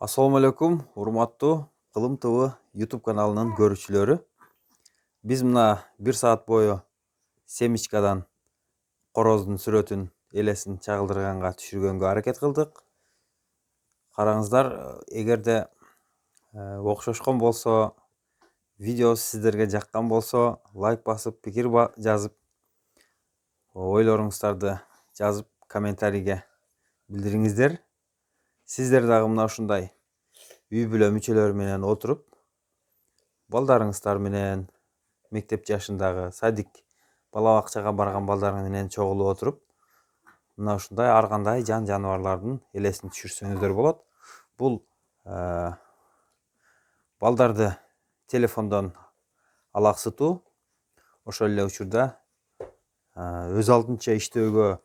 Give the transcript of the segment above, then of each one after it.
Assalamu alaikum, урматтуу Кылым ТВ YouTube каналынын көрүүчүлөрү. Биз мына 1 саат бою семечкадан короздун сүрөтүн, элесин чагылдырганга түшүргөнгө аракет кылдык. Караңыздар, эгерде окшошкон болсо, видео сиздерге жаккан болсо, лайк басып, пикир жазып, ойлоруңуздарды жазып, комментарийге билдириңиздер. Сиздер дагы мына ушундай үй бүлө мүчөлөрү менен отуруп, балдарыңыздар менен, мектеп жашындагы садик бала бакчага барган балдарың менен чогулуп отуруп, мына ушундай ар кандай жан жаныбарлардын элесин түшүрсөңүздөр болот. Бул балдарды телефондон алаксытуу, ошол эле учурда өз алдынча иштөөгө,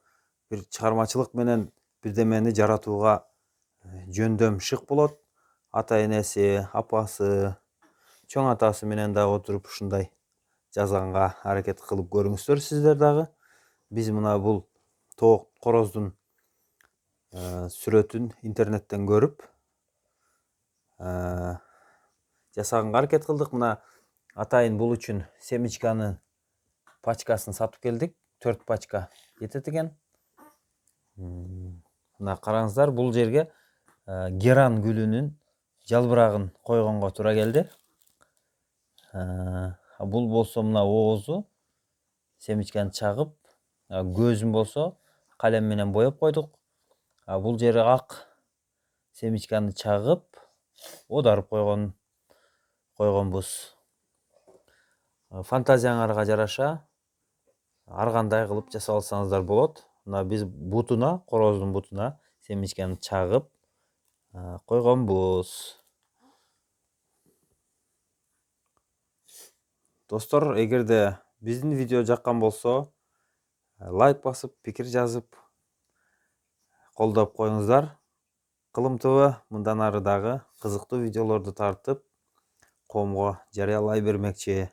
бир чыгармачылык менен бирдемени жаратууга жөндөм шык болот. Ата энеси, апасы, чоң атасы менен да отуруп ушундай жазганга аракет кылып көрүңүздөр сиздер дагы. Биз мына бул тоок короздун сүрөтүн интернеттен көрүп жасаганга аракет кылдык. Мына атайын бул үчүн семечканы пачкасын сатып келдик. 4 пачка жетет экен. Мына караңыздар, бул жерге геран гүлүнүн жалбырагын койгонго туура келди. Бул болсо мына оозу, семечканы чагып, көзүн болсо калем менен боеп койдук. Бул жери ак, семечканы чагып, оодарып койгонбуз. Фантазияңарга жараша ар кандай кылып жасап алсаңыздар болот. Мына биз бутуна, короздун бутуна семечканы чагып койгонбуз. Достор, эгерде биздин видео жаккан болсо, лайк басып, пикир жазып, колдоп коюңуздар. Кылым ТВ мындан ары дагы кызыктуу видеолорду тартып, коомго жарыялай бермекчи.